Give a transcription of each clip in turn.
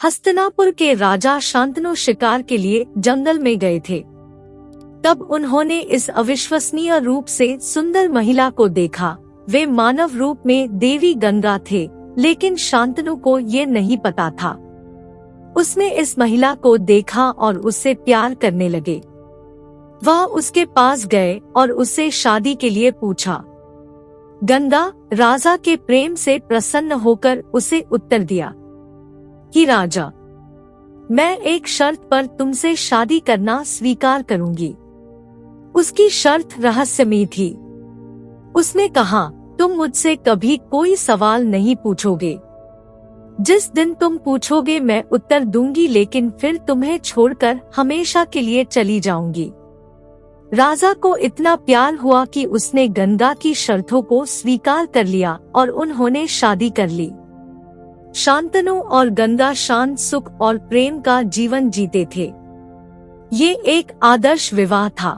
हस्तिनापुर के राजा शांतनु शिकार के लिए जंगल में गए थे। तब उन्होंने इस अविश्वसनीय रूप से सुंदर महिला को देखा। वे मानव रूप में देवी गंगा थे, लेकिन शांतनु को ये नहीं पता था। उसने इस महिला को देखा और उससे प्यार करने लगे। वह उसके पास गए और उससे शादी के लिए पूछा। गंगा राजा के प्रेम से प्रसन्न होकर उसे उत्तर दिया कि राजा, मैं एक शर्त पर तुमसे शादी करना स्वीकार करूंगी। उसकी शर्त रहस्यमयी थी। उसने कहा, तुम मुझसे कभी कोई सवाल नहीं पूछोगे। जिस दिन तुम पूछोगे मैं उत्तर दूंगी, लेकिन फिर तुम्हें छोड़कर हमेशा के लिए चली जाऊंगी। राजा को इतना प्यार हुआ कि उसने गंगा की शर्तों को स्वीकार कर लिया और उन्होंने शादी कर ली। शांतनु और गंगा शांत सुख और प्रेम का जीवन जीते थे। ये एक आदर्श विवाह था।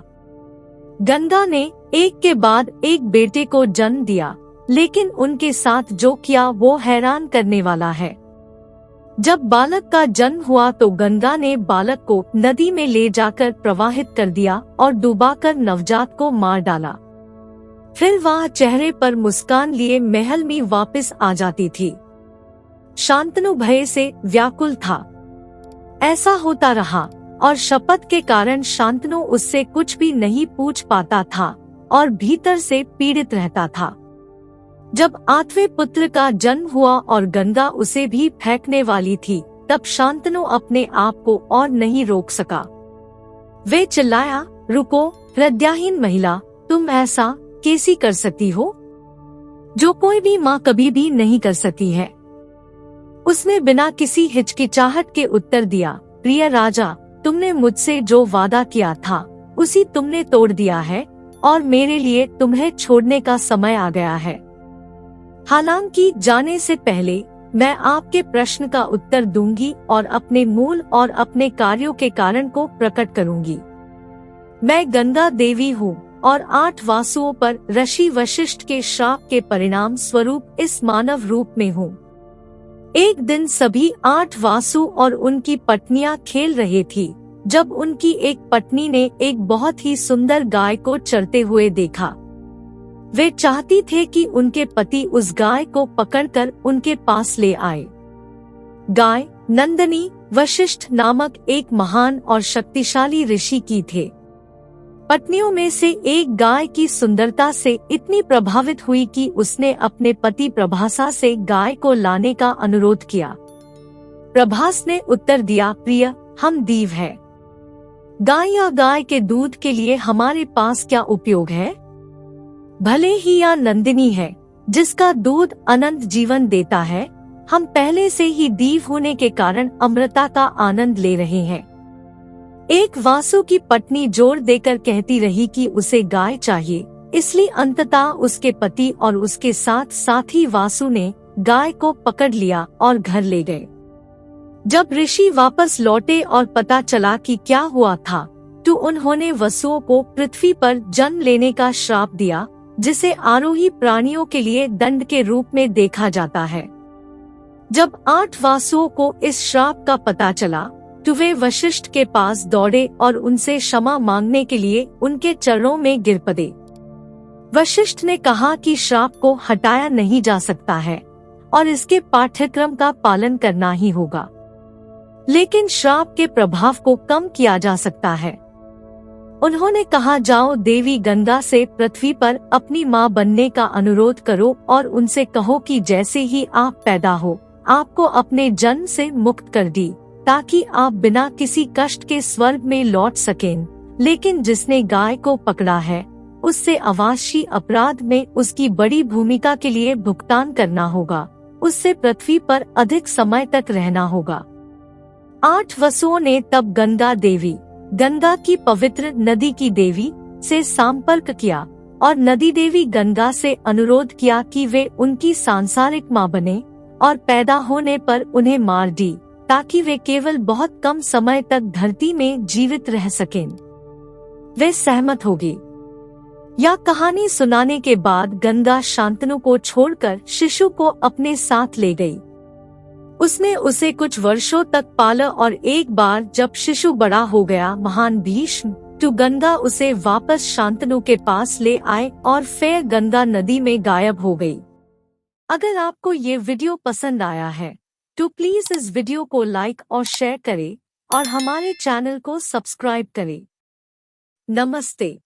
गंगा ने एक के बाद एक बेटे को जन्म दिया, लेकिन उनके साथ जो किया वो हैरान करने वाला है। जब बालक का जन्म हुआ तो गंगा ने बालक को नदी में ले जाकर प्रवाहित कर दिया और डुबाकर नवजात को मार डाला। फिर वह चेहरे पर मुस्कान लिए महल में वापस आ जाती थी। शांतनु भय से व्याकुल था। ऐसा होता रहा और शपथ के कारण शांतनु उससे कुछ भी नहीं पूछ पाता था और भीतर से पीड़ित रहता था। जब 8वें पुत्र का जन्म हुआ और गंगा उसे भी फेंकने वाली थी, तब शांतनु अपने आप को और नहीं रोक सका। वे चिल्लाया, रुको हृदयहीन महिला, तुम ऐसा कैसे कर सकती हो, जो कोई भी माँ कभी भी नहीं कर सकती है। उसने बिना किसी हिचकिचाहट के उत्तर दिया, प्रिय राजा, तुमने मुझसे जो वादा किया था उसी तुमने तोड़ दिया है और मेरे लिए तुम्हें छोड़ने का समय आ गया है। हालांकि जाने से पहले मैं आपके प्रश्न का उत्तर दूंगी और अपने मूल और अपने कार्यों के कारण को प्रकट करूंगी। मैं गंगा देवी हूँ और 8 वासुओं पर ऋषि वशिष्ठ के श्राप के परिणाम स्वरूप इस मानव रूप में हूँ। एक दिन सभी 8 वासु और उनकी पत्नियां खेल रहे थी, जब उनकी एक पत्नी ने एक बहुत ही सुंदर गाय को चरते हुए देखा। वे चाहती थे कि उनके पति उस गाय को पकड़कर उनके पास ले आए। गाय नंदिनी वशिष्ठ नामक एक महान और शक्तिशाली ऋषि की थे। पत्नियों में से एक गाय की सुंदरता से इतनी प्रभावित हुई कि उसने अपने पति प्रभासा से गाय को लाने का अनुरोध किया। प्रभास ने उत्तर दिया, प्रिय, हम दीव हैं। गाय या गाय के दूध के लिए हमारे पास क्या उपयोग है? भले ही या नंदिनी है, जिसका दूध अनंत जीवन देता है। हम पहले से ही दीव होने के कारण अमृता का आनंद ले रहे हैं। एक वासु की पत्नी जोर देकर कहती रही कि उसे गाय चाहिए, इसलिए अंततः उसके पति और उसके साथ साथी वासु ने गाय को पकड़ लिया और घर ले गए। जब ऋषि वापस लौटे और पता चला कि क्या हुआ था, तो उन्होंने वसुओं को पृथ्वी पर जन्म लेने का श्राप दिया, जिसे आरोही प्राणियों के लिए दंड के रूप में देखा जाता है। जब 8 वासुओं को इस श्राप का पता चला, तो वे वशिष्ठ के पास दौड़े और उनसे क्षमा मांगने के लिए उनके चरणों में गिर पड़े। वशिष्ठ ने कहा कि श्राप को हटाया नहीं जा सकता है और इसके पाठ्यक्रम का पालन करना ही होगा, लेकिन श्राप के प्रभाव को कम किया जा सकता है। उन्होंने कहा, जाओ देवी गंगा से पृथ्वी पर अपनी माँ बनने का अनुरोध करो और उनसे कहो कि जैसे ही आप पैदा हो, आपको अपने जन्म से मुक्त कर दी, ताकि आप बिना किसी कष्ट के स्वर्ग में लौट सकें। लेकिन जिसने गाय को पकड़ा है, उससे अवाशी अपराध में उसकी बड़ी भूमिका के लिए भुगतान करना होगा। उससे पृथ्वी पर अधिक समय तक रहना होगा। 8 वसुओं ने तब गंगा देवी, गंगा की पवित्र नदी की देवी, से संपर्क किया और नदी देवी गंगा से अनुरोध किया कि वे उनकी सांसारिक माँ बने और पैदा होने पर उन्हें मार दी, ताकि वे केवल बहुत कम समय तक धरती में जीवित रह सकें। वे सहमत होगी। यह कहानी सुनाने के बाद गंगा शांतनु को छोड़कर शिशु को अपने साथ ले गई। उसने उसे कुछ वर्षों तक पाला और एक बार जब शिशु बड़ा हो गया, महान भीष्म तो गंगा उसे वापस शांतनु के पास ले आए और फिर गंगा नदी में गायब हो गई। अगर आपको ये वीडियो पसंद आया है तो प्लीज इस वीडियो को लाइक और शेयर करें और हमारे चैनल को सब्सक्राइब करें। नमस्ते।